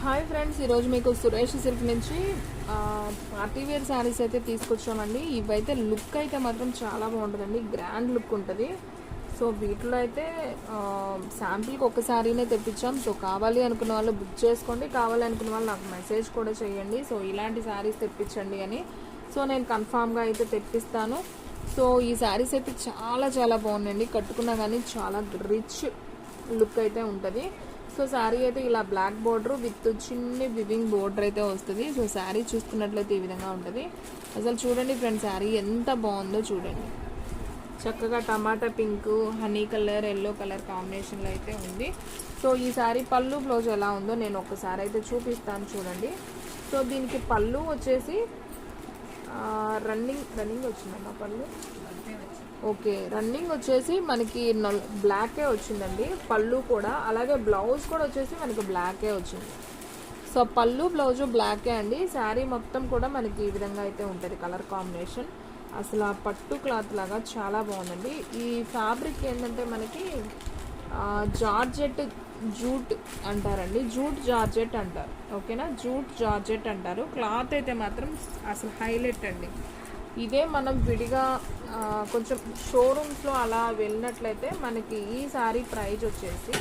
Hi friends, ఈరోజు మీకు Suresh silk నుంచి పార్టీ వేర్ శారీస్ అయితే తీసుకొచ్చామండి. ఇవైతే లుక్ అయితే మాత్రం చాలా బాగుంటుందండి, గ్రాండ్ లుక్ ఉంటుంది. సో వీటిలో అయితే శాంపిల్కి ఒక శారీనే తెప్పించాం. సో కావాలి అనుకున్న వాళ్ళు బుక్ చేసుకోండి, కావాలి అనుకున్న వాళ్ళు నాకు మెసేజ్ కూడా చేయండి. సో ఇలాంటి శారీస్ తెప్పించండి అని. సో నేను కన్ఫామ్గా అయితే తెప్పిస్తాను. సో ఈ శారీస్ అయితే చాలా చాలా బాగున్నాయండి, కట్టుకున్నా కానీ చాలా రిచ్ లుక్ అయితే ఉంటుంది. సో శారీ అయితే ఇలా బ్లాక్ బోర్డర్ విత్ చిన్న వివింగ్ బోర్డర్ అయితే వస్తుంది. సో శారీ చూసుకున్నట్లయితే ఈ విధంగా ఉంటుంది. అసలు చూడండి ఫ్రెండ్స్, శారీ ఎంత బాగుందో చూడండి. చక్కగా tomato pink, honey colour, yellow colour కాంబినేషన్లో అయితే ఉంది. సో ఈ శారీ పళ్ళు బ్లౌజ్ ఎలా ఉందో నేను ఒకసారి అయితే చూపిస్తాను చూడండి. సో దీనికి పళ్ళు వచ్చేసి రన్నింగ్ వచ్చిందమ్మా పళ్ళు. ఓకే, రన్నింగ్ వచ్చేసి మనకి బ్లాకే వచ్చిందండి పళ్ళు కూడా. అలాగే బ్లౌజ్ కూడా వచ్చేసి మనకి బ్లాకే వచ్చింది. సో పళ్ళు బ్లౌజు బ్లాకే అండి. శారీ మొత్తం కూడా మనకి ఈ విధంగా అయితే ఉంటుంది కలర్ కాంబినేషన్. అసలు ఆ పట్టు క్లాత్ లాగా చాలా బాగుందండి. ఈ ఫ్యాబ్రిక్ ఏంటంటే మనకి జార్జెట్ జూట్ అంటారండి, జూట్ జార్జెట్ అంటారు. ఓకేనా, జూట్ జార్జెట్ అంటారు. క్లాత్ అయితే మాత్రం అసలు హైలైట్ అండి. ఇదే మనం విడిగా కొంచెం షోరూమ్స్లో అలా వెళ్ళినట్లయితే మనకి ఈ శారీ ప్రైజ్ వచ్చేసి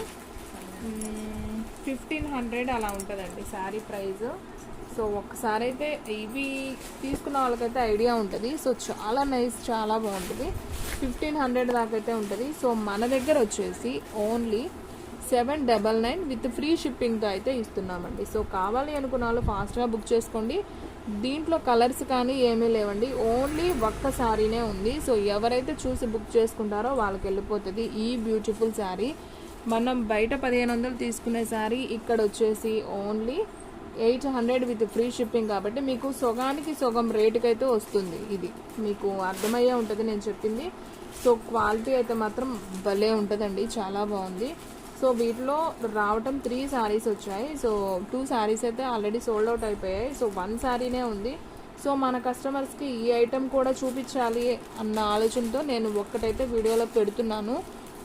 1500 అలా ఉంటుందండి శారీ ప్రైజ్. సో ఒక్కసారి అయితే ఇవి తీసుకున్న వాళ్ళకైతే ఐడియా ఉంటుంది. సో చాలా నైస్, చాలా బాగుంటుంది. 1500 దాకా అయితే ఉంటుంది. సో మన దగ్గర వచ్చేసి ఓన్లీ 799 విత్ ఫ్రీ షిప్పింగ్తో అయితే ఇస్తున్నామండి. సో కావాలి అనుకున్న వాళ్ళు ఫాస్ట్గా బుక్ చేసుకోండి. దీంట్లో కలర్స్ కానీ ఏమీ లేవండి, ఓన్లీ ఒక్క శారీనే ఉంది. సో ఎవరైతే చూసి బుక్ చేసుకుంటారో వాళ్ళకి వెళ్ళిపోతుంది ఈ బ్యూటిఫుల్ శారీ. మనం బయట 1500 తీసుకునే శారీ ఇక్కడ వచ్చేసి ఓన్లీ 800 విత్ ఫ్రీ షిప్పింగ్. కాబట్టి మీకు సొగానికి సొగం రేటుకి అయితే వస్తుంది. ఇది మీకు అర్థమయ్యే ఉంటుంది నేను చెప్పింది. సో క్వాలిటీ అయితే మాత్రం భలే ఉంటుందండి, చాలా బాగుంది. సో వీటిలో రావటం 3 శారీస్ వచ్చాయి. సో 2 శారీస్ అయితే ఆల్రెడీ సోల్డ్ అవుట్ అయిపోయాయి. సో 1 శారీనే ఉంది. సో మన కస్టమర్స్కి ఈ ఐటెం కూడా చూపించాలి అన్న ఆలోచనతో నేను ఒక్కటైతే వీడియోలో పెడుతున్నాను.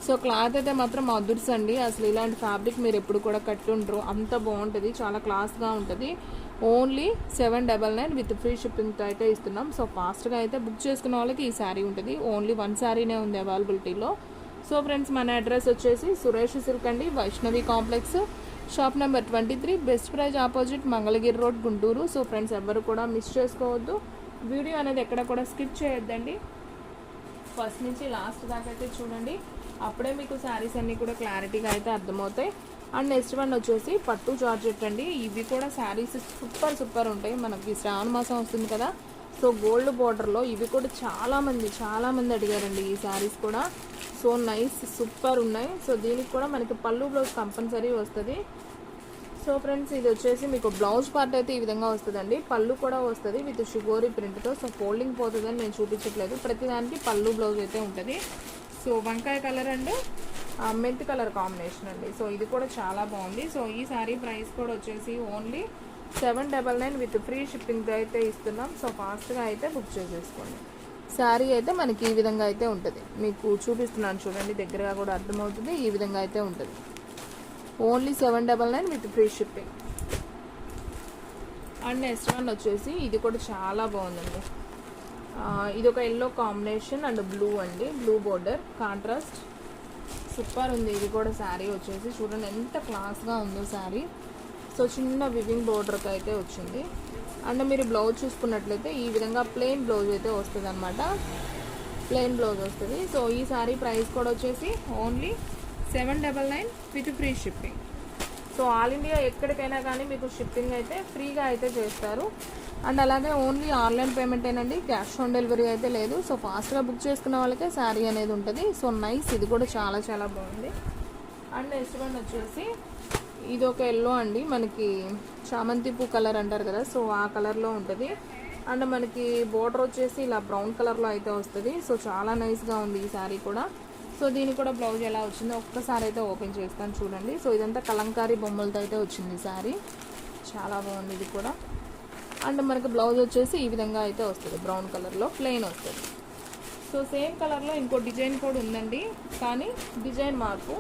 సో క్లాత్ అయితే మాత్రం అదుర్స్ అండి. అసలు ఇలాంటి ఫ్యాబ్రిక్ మీరు ఎప్పుడు కూడా కట్టుండ్రు, అంత బాగుంటుంది, చాలా క్లాస్గా ఉంటుంది. ఓన్లీ 799 విత్ ఫ్రీ షిప్పింగ్తో అయితే ఇస్తున్నాం. సో ఫాస్ట్గా అయితే బుక్ చేసుకున్న వాళ్ళకి ఈ శారీ ఉంటుంది. ఓన్లీ 1 శారీనే ఉంది అవైలబిలిటీలో. సో ఫ్రెండ్స్, మన అడ్రస్ వచ్చేసి సురేష్ సిల్క్ అండి, Vaishnavi complex, shop number 23, best praise opposite, Mangalagiri road, Guntur. So friends, ఎవరు కూడా మిస్ చేసుకోవద్దు. వీడియో అనేది ఎక్కడ కూడా స్కిప్ చేయొద్దండి, ఫస్ట్ నుంచి లాస్ట్ దాకా అయితే చూడండి. అప్పుడే మీకు శారీస్ అన్నీ కూడా క్లారిటీగా అయితే అర్థమవుతాయి. అండ్ నెక్స్ట్ వన్ వచ్చేసి పట్టు జార్జెట్ అండి. ఇవి కూడా శారీస్ సూపర్ ఉంటాయి. మనకి శ్రావణ మాసం వస్తుంది కదా, సో గోల్డ్ బోర్డర్లో ఇవి కూడా చాలా మంది అడిగారండి ఈ శారీస్ కూడా. సో నైస్, సూపర్ ఉన్నాయి. సో దీనికి కూడా మనకి పళ్ళు బ్లౌజ్ కంపల్సరీ వస్తుంది. సో ఫ్రెండ్స్, ఇది వచ్చేసి మీకు బ్లౌజ్ పార్ట్ అయితే ఈ విధంగా వస్తుందండి. పళ్ళు కూడా వస్తుంది విత్ షుగోరీ ప్రింట్తో. సో ఫోల్డింగ్ పోతుందని నేను చూపించట్లేదు, ప్రతిదానికి పళ్ళు బ్లౌజ్ అయితే ఉంటుంది. సో వంకాయ colour and mint colour combination అండి. సో ఇది కూడా చాలా బాగుంది. సో ఈ శారీ ప్రైస్ కూడా వచ్చేసి ఓన్లీ 799 విత్ ఫ్రీ షిప్పింగ్తో అయితే ఇస్తున్నాం. సో ఫాస్ట్గా అయితే బుక్ చేసేసుకోండి. శారీ అయితే మనకి ఈ విధంగా అయితే ఉంటుంది. మీకు చూపిస్తున్నాను చూడండి, దగ్గరగా కూడా అర్థమవుతుంది. ఈ విధంగా అయితే ఉంటుంది. Only 799 with free shipping. And next one వచ్చేసి ఇది కూడా చాలా బాగుందండి. ఇది ఒక ఎల్లో కాంబినేషన్ అండ్ బ్లూ అండి, బ్లూ బోర్డర్ కాంట్రాస్ట్, సూపర్ ఉంది. ఇది కూడా శారీ వచ్చేసి చూడండి ఎంత క్లాస్గా ఉందో శారీ. సో చిన్న వివింగ్ బోర్డర్కి అయితే వచ్చింది. అండ్ మీరు బ్లౌజ్ చూసుకున్నట్లయితే ఈ విధంగా ప్లెయిన్ బ్లౌజ్ అయితే వస్తుంది అనమాట, ప్లెయిన్ బ్లౌజ్ వస్తుంది. సో ఈ శారీ ప్రైస్ కూడా వచ్చేసి only 799 with free shipping. So all India ఎక్కడికైనా కానీ మీకు షిప్పింగ్ అయితే ఫ్రీగా అయితే చేస్తారు. అండ్ అలాగే ఓన్లీ ఆన్లైన్ పేమెంట్ ఏనండి, క్యాష్ ఆన్ డెలివరీ అయితే లేదు. సో ఫాస్ట్గా బుక్ చేసుకున్న వాళ్ళకే శారీ అనేది ఉంటుంది. సో నైస్, ఇది కూడా చాలా బాగుంది. అండ్ నెక్స్ట్ వన్ వచ్చేసి ఇది ఒక ఎల్లో అండి, మనకి చామంతి పూ కలర్ అంటారు కదా, సో ఆ కలర్లో ఉంటుంది. అండ్ మనకి బోర్డర్ వచ్చేసి ఇలా బ్రౌన్ కలర్లో అయితే వస్తుంది. సో చాలా నైస్గా ఉంది ఈ శారీ కూడా. సో దీనికి కూడా బ్లౌజ్ ఎలా వచ్చిందో ఒక్కసారి అయితే ఓపెన్ చేస్తాను చూడండి. సో ఇదంతా కలంకారీ బొమ్మలతో అయితే వచ్చింది శారీ, చాలా బాగుంది ఇది కూడా. అండ్ మనకి బ్లౌజ్ వచ్చేసి ఈ విధంగా అయితే వస్తుంది, బ్రౌన్ కలర్లో ప్లెయిన్ వస్తుంది. సో సేమ్ కలర్లో ఇంకో డిజైన్ కూడా ఉందండి, కానీ డిజైన్ మార్పు.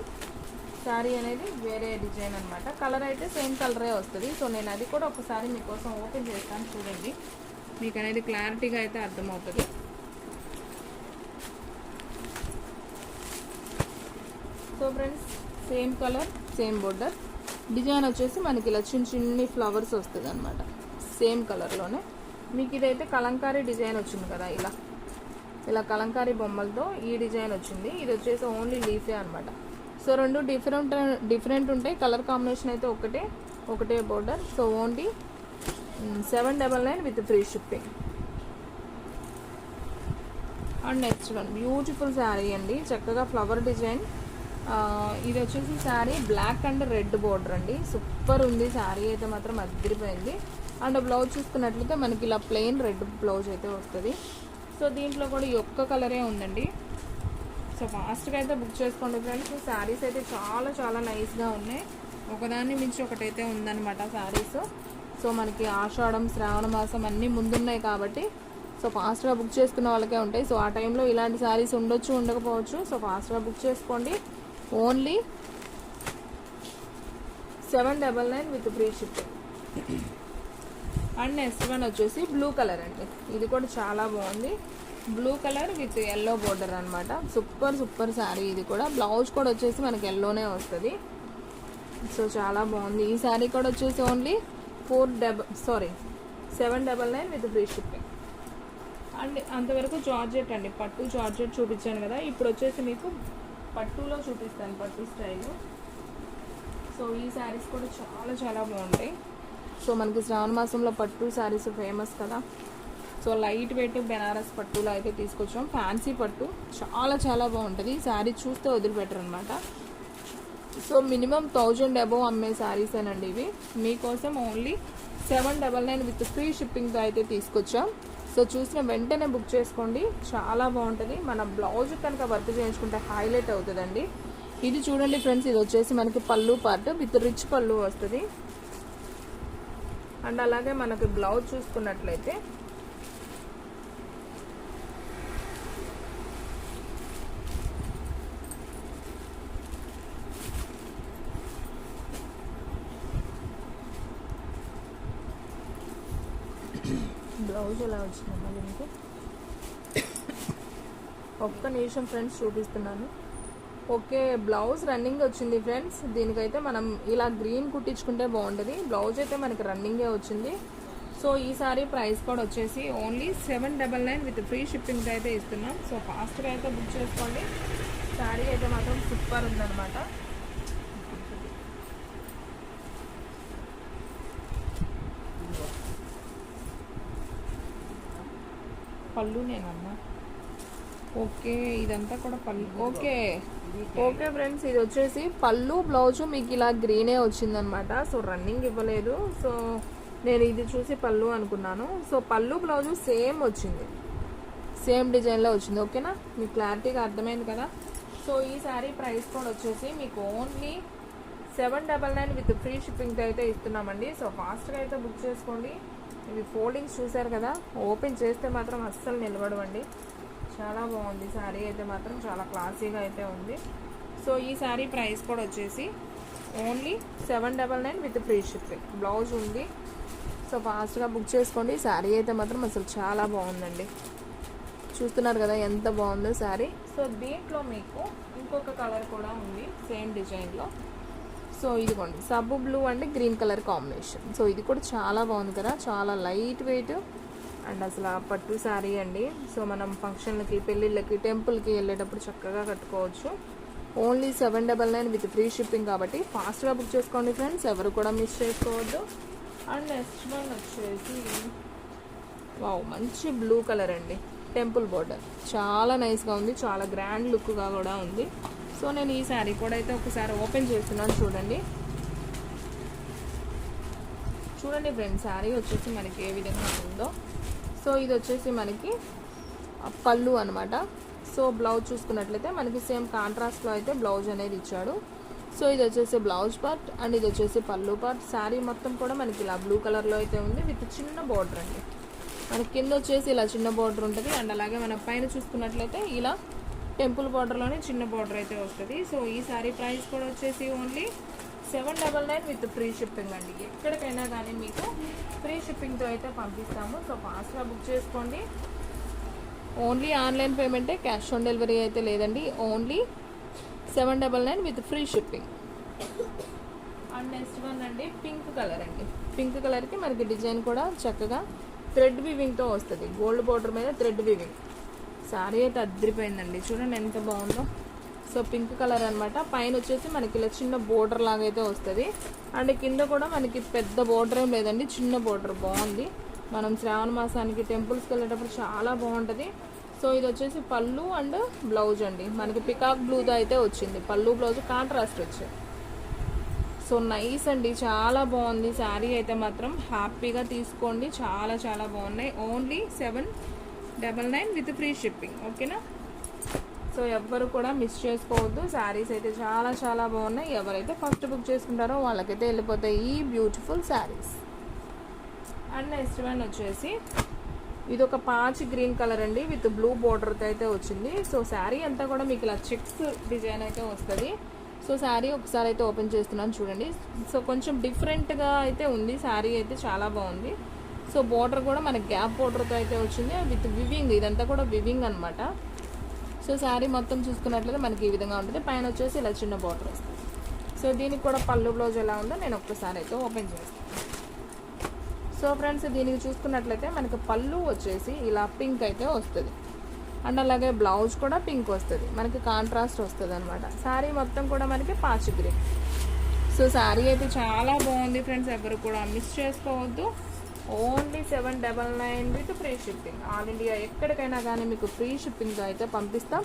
శారీ అనేది వేరే డిజైన్ అనమాట. కలర్ అయితే సేమ్ కలరే వస్తుంది. సో నేను అది కూడా ఒకసారి మీకోసం ఓపెన్ చేస్తాను చూడండి, మీకు అనేది క్లారిటీగా అయితే అర్థమవుతుంది. So friends, same colour same border, design వచ్చేసి మనకి ఇలా చిన్న చిన్ని ఫ్లవర్స్ వస్తుంది అనమాట సేమ్ కలర్లోనే. మీకు ఇదైతే కలంకారీ డిజైన్ వచ్చింది కదా, ఇలా కలంకారీ బొమ్మలతో ఈ డిజైన్ వచ్చింది. ఇది వచ్చేసి ఓన్లీ లీఫే అనమాట. సో రెండు డిఫరెంట్ ఉంటాయి. కలర్ కాంబినేషన్ అయితే ఒకటే border. So only 799 with free shipping. And next one beautiful sari అండి, చక్కగా ఫ్లవర్ డిజైన్. ఇది వచ్చేసి sari black and red border అండి. సూపర్ ఉంది శారీ అయితే మాత్రం అదిరిపోయింది. అండ్ బ్లౌజ్ చూసుకున్నట్లయితే మనకి ఇలా ప్లెయిన్ రెడ్ బ్లౌజ్ అయితే వస్తుంది. సో దీంట్లో కూడా ఈ ఒక్క కలరే ఉందండి. సో ఫాస్ట్గా అయితే బుక్ చేసుకోండి ఫ్రెండ్స్. శారీస్ అయితే చాలా చాలా నైస్గా ఉన్నాయి, ఒకదాన్ని మించి ఒకటైతే ఉందన్నమాట శారీస్. సో మనకి ఆషాఢం శ్రావణ మాసం అన్నీ ముందున్నాయి కాబట్టి సో ఫాస్ట్గా బుక్ చేసుకున్న వాళ్ళకే ఉంటాయి. సో ఆ టైంలో ఇలాంటి శారీస్ ఉండొచ్చు ఉండకపోవచ్చు. సో ఫాస్ట్గా బుక్ చేసుకోండి. Only 799 with free shipping. And next one వచ్చేసి బ్లూ కలర్ అండి. ఇది కూడా చాలా బాగుంది, blue colour with yellow border అనమాట. సూపర్ శారీ. ఇది కూడా బ్లౌజ్ కూడా వచ్చేసి మనకి ఎల్లోనే వస్తుంది. సో చాలా బాగుంది. ఈ శారీ కూడా వచ్చేసి only 799 with free shipping. And అంతవరకు జార్జెట్ అండి, పట్టు జార్జెట్ చూపించాను కదా. ఇప్పుడు వచ్చేసి మీకు పట్టులో చూపిస్తాను, పట్టు స్టైల్. సో ఈ శారీస్ కూడా చాలా చాలా బాగుంటాయి. సో మనకి శ్రావణ మాసంలో పట్టు శారీస్ ఫేమస్ కదా. సో లైట్ వెయిట్ బెనారస్ పట్టులో అయితే తీసుకొచ్చాం. ఫ్యాన్సీ పట్టు చాలా చాలా బాగుంటుంది. శారీ చూస్తే వదిలిపెట్టరు అనమాట. సో మినిమం 1000 అబోవ్ అమ్మే శారీసేనండి ఇవి. మీకోసం ఓన్లీ 799 విత్ ఫ్రీ షిప్పింగ్తో అయితే తీసుకొచ్చాం. సో చూసిన వెంటనే బుక్ చేసుకోండి, చాలా బాగుంటుంది. మన బ్లౌజ్ కనుక వర్క్ చేయించుకుంటే హైలైట్ అవుతుందండి. ఇది చూడండి ఫ్రెండ్స్, ఇది వచ్చేసి మనకి పళ్ళు పార్ట్ విత్ రిచ్ పళ్ళు వస్తుంది. అండ్ అలాగే మనకి బ్లౌజ్ చూసుకున్నట్లయితే బ్లౌజ్ ఎలా వచ్చిందమ్మా దీనికి, ఒక్క నిమిషం ఫ్రెండ్స్ చూపిస్తున్నాను. ఓకే, బ్లౌజ్ రన్నింగ్ వచ్చింది ఫ్రెండ్స్. దీనికైతే మనం ఇలా గ్రీన్ కుట్టించుకుంటే బాగుంటుంది. బ్లౌజ్ అయితే మనకి రన్నింగే వచ్చింది. సో ఈ సారీ ప్రైస్ కూడా వచ్చేసి ఓన్లీ 799 విత్ ఫ్రీ షిప్పింగ్ అయితే ఇస్తున్నాం. సో ఫాస్ట్గా అయితే బుక్ చేసుకోండి. శారీ అయితే మాత్రం సూపర్ ఉందన్నమాట. పళ్ళు నేనమ్మా. ఓకే, ఇదంతా కూడా పళ్ళు. ఓకే ఫ్రెండ్స్, ఇది వచ్చేసి పళ్ళు బ్లౌజ్ మీకు ఇలా గ్రీనే వచ్చిందనమాట. సో రన్నింగ్ ఇవ్వలేదు. సో నేను ఇది చూసి పళ్ళు అనుకున్నాను. సో పళ్ళు బ్లౌజు సేమ్ వచ్చింది, సేమ్ డిజైన్లో వచ్చింది. ఓకేనా, మీకు క్లారిటీగా అర్థమైంది కదా. సో ఈ శారీ ప్రైస్ కూడా వచ్చేసి మీకు ఓన్లీ 799 విత్ ఫ్రీ షిప్పింగ్తో అయితే ఇస్తున్నామండి. సో ఫాస్ట్గా అయితే బుక్ చేసుకోండి. ఇవి ఫోల్డింగ్స్ చూసారు కదా, ఓపెన్ చేస్తే మాత్రం అస్సలు నిలబడవండి. చాలా బాగుంది శారీ అయితే మాత్రం, చాలా క్లాసీగా అయితే ఉంది. సో ఈ శారీ ప్రైస్ కూడా వచ్చేసి only 799 with free shipping. Blouse ఉంది. సో ఫాస్ట్గా బుక్ చేసుకోండి. శారీ అయితే మాత్రం అసలు చాలా బాగుందండి. చూస్తున్నారు కదా ఎంత బాగుందో శారీ. సో దీంట్లో మీకు ఇంకొక కలర్ కూడా ఉంది సేమ్ డిజైన్లో. సో ఇదిగోండి సబ్బు blue and green colour combination. So ఇది కూడా చాలా బాగుంది కదా, చాలా లైట్ వెయిట్ అండ్ అసలు పట్టు శారీ అండి. సో మనం ఫంక్షన్లకి, పెళ్ళిళ్ళకి, టెంపుల్కి వెళ్ళేటప్పుడు చక్కగా కట్టుకోవచ్చు. ఓన్లీ 799 విత్ ఫ్రీ షిప్పింగ్ కాబట్టి ఫాస్ట్గా బుక్ చేసుకోండి ఫ్రెండ్స్, ఎవరు కూడా మిస్ చేసుకోవద్దు. అండ్ నెక్స్ట్ వన్ వచ్చేసి వావ్, మంచి బ్లూ కలర్ అండి, టెంపుల్ బోర్డర్. చాలా నైస్గా ఉంది, చాలా గ్రాండ్ లుక్గా కూడా ఉంది. సో నేను ఈ శారీ కూడా అయితే ఒకసారి ఓపెన్ చేస్తున్నాను. చూడండి ఫ్రెండ్స్, శారీ వచ్చేసి మనకి ఏ విధంగా ఉందో. సో ఇది వచ్చేసి మనకి పళ్ళు అనమాట. సో బ్లౌజ్ చూసుకున్నట్లయితే మనకి సేమ్ కాంట్రాస్ట్లో అయితే బ్లౌజ్ అనేది ఇచ్చాడు. సో ఇది వచ్చేసి బ్లౌజ్ పార్ట్ అండ్ ఇది వచ్చేసి పళ్ళు పార్ట్. శారీ మొత్తం కూడా మనకి ఇలా బ్లూ కలర్లో అయితే ఉంది విత్ చిన్న బోర్డర్ అండి. మనకి కింద వచ్చేసి ఇలా చిన్న బోర్డర్ ఉంటుంది. అండ్ అలాగే మన పైన చూసుకున్నట్లయితే ఇలా టెంపుల్ బార్డర్లోనే చిన్న బార్డర్ అయితే వస్తుంది. సో ఈ సారీ ప్రైస్ కూడా వచ్చేసి ఓన్లీ 799 విత్ ఫ్రీ షిప్పింగ్ అండి. ఎక్కడికైనా కానీ మీకు ఫ్రీ షిప్పింగ్తో అయితే పంపిస్తాము. సో ఫాస్ట్గా బుక్ చేసుకోండి. ఓన్లీ ఆన్లైన్ పేమెంటే, క్యాష్ ఆన్ డెలివరీ అయితే లేదండి. Only 799 with free shipping. And next one అండి పింక్ కలర్ అండి. పింక్ కలర్కి మనకి డిజైన్ కూడా చక్కగా థ్రెడ్ వివింగ్తో వస్తుంది. గోల్డ్ బోర్డర్ మీద థ్రెడ్ వివింగ్. సారీ అయితే అద్దరిపోయిందండి, చూడండి ఎంత బాగుందో. సో పింక్ కలర్ అనమాట. పైన వచ్చేసి మనకి ఇలా చిన్న బోర్డర్ లాగా అయితే వస్తుంది. అండ్ కింద కూడా మనకి పెద్ద బోర్డర్ ఏం లేదండి, చిన్న బోర్డర్. బాగుంది. మనం శ్రావణ మాసానికి టెంపుల్స్కి వెళ్ళేటప్పుడు చాలా బాగుంటుంది. సో ఇది వచ్చేసి పళ్ళు అండ్ బ్లౌజ్ అండి. మనకి పికాక్ బ్లూతో అయితే వచ్చింది. పళ్ళు బ్లౌజ్ కాంట్రాస్ట్ వచ్చాయి. సో నైస్ అండి, చాలా బాగుంది శారీ అయితే మాత్రం. హ్యాపీగా తీసుకోండి, చాలా చాలా బాగున్నాయి. Only 799 with free shipping. ఓకేనా? సో ఎవ్వరు కూడా మిస్ చేసుకోవద్దు. శారీస్ అయితే చాలా చాలా బాగున్నాయి. ఎవరైతే ఫస్ట్ బుక్ చేసుకుంటారో వాళ్ళకైతే వెళ్ళిపోతాయి ఈ beautiful saris. And next one వచ్చేసి ఇది ఒక పాచి గ్రీన్ కలర్ అండి విత్ బ్లూ బోర్డర్తో అయితే వచ్చింది. సో శారీ అంతా కూడా మీకు ఇలా చెక్స్ డిజైన్ అయితే వస్తుంది. సో శారీ ఒకసారి అయితే ఓపెన్ చేస్తున్నాను చూడండి. సో కొంచెం డిఫరెంట్గా అయితే ఉంది. శారీ అయితే చాలా బాగుంది. సో బోర్డర్ కూడా మనకి గ్యాప్ బోర్డర్తో అయితే వచ్చింది విత్ వివింగ్. ఇదంతా కూడా వివింగ్ అనమాట. సో శారీ మొత్తం చూసుకున్నట్లయితే మనకి ఈ విధంగా ఉంటుంది. పైన వచ్చేసి ఇలా చిన్న బోర్డర్ వస్తుంది. సో దీనికి కూడా పళ్ళు బ్లౌజ్ ఎలా ఉందో నేను ఒక్కసారి అయితే ఓపెన్ చేస్తాను. సో ఫ్రెండ్స్ దీనికి చూసుకున్నట్లయితే మనకి పళ్ళు వచ్చేసి ఇలా పింక్ అయితే వస్తుంది. అండ్ అలాగే బ్లౌజ్ కూడా పింక్ వస్తుంది. మనకి కాంట్రాస్ట్ వస్తుంది అనమాట. శారీ మొత్తం కూడా మనకి పాచి గ్రీన్. సో శారీ అయితే చాలా బాగుంది ఫ్రెండ్స్, ఎవరు కూడా మిస్ చేసుకోవద్దు. Only 799 with free shipping. All India ఎక్కడికైనా కానీ మీకు ఫ్రీ షిప్పింగ్తో అయితే పంపిస్తాం.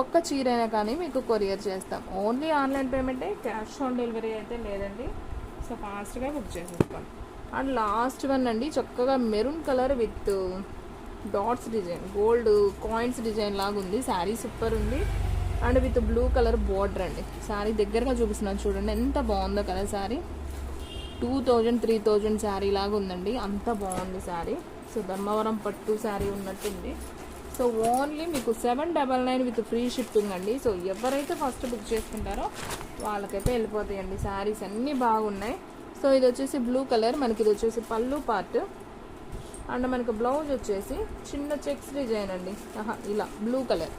ఒక్క చీర అయినా కానీ మీకు కొరియర్ చేస్తాం. ఓన్లీ ఆన్లైన్ పేమెంటే, క్యాష్ ఆన్ డెలివరీ అయితే లేదండి. సో ఫాస్ట్గా బుక్ చేసేస్తాం. అండ్ లాస్ట్ వన్ అండి, చక్కగా maroon colour with dots design, gold coins design లాగా ఉంది. శారీ సూపర్ ఉంది. And with blue colour border అండి. శారీ దగ్గరగా చూపిస్తున్నాను చూడండి ఎంత బాగుందో కదా. శారీ 2000-3000 శారీ లాగా ఉందండి, అంత బాగుంది శారీ. సో ధర్మవరం పట్టు శారీ ఉన్నట్టుంది. సో ఓన్లీ మీకు 799 విత్ ఫ్రీ షిప్పింగ్ అండి. సో ఎవరైతే ఫస్ట్ బుక్ చేసుకుంటారో వాళ్ళకైతే వెళ్ళిపోతాయండి. శారీస్ అన్నీ బాగున్నాయి. సో ఇది వచ్చేసి బ్లూ కలర్, మనకి ఇది వచ్చేసి పళ్ళు పార్ట్. అండ్ మనకు బ్లౌజ్ వచ్చేసి చిన్న చెక్స్ డిజైన్ అండి. ఇలా బ్లూ కలర్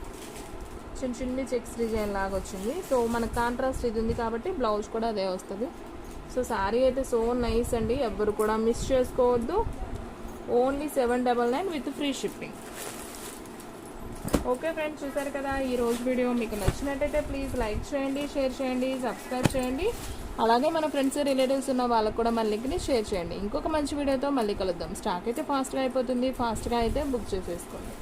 చిన్న చిన్న చెక్స్ డిజైన్ లాగా వచ్చింది. సో మనకు కాంట్రాస్ట్ ఇది ఉంది కాబట్టి బ్లౌజ్ కూడా అదే వస్తుంది. సో శారీ అయితే సో నైస్ అండి, ఎవ్వరు కూడా మిస్ చేసుకోవద్దు. Only 799 with free shipping. Okay friends, చూసారు కదా ఈ రోజు వీడియో. మీకు నచ్చినట్టయితే ప్లీజ్ లైక్ చేయండి, షేర్ చేయండి, సబ్స్క్రైబ్ చేయండి. అలాగే మన ఫ్రెండ్స్ రిలేటివ్స్ ఉన్న వాళ్ళకు కూడా మన లింక్ని షేర్ చేయండి. ఇంకొక మంచి వీడియోతో మళ్ళీ కలుద్దాం. స్టాక్ అయితే ఫాస్ట్గా అయిపోతుంది, ఫాస్ట్గా అయితే బుక్ చేసేసుకోండి.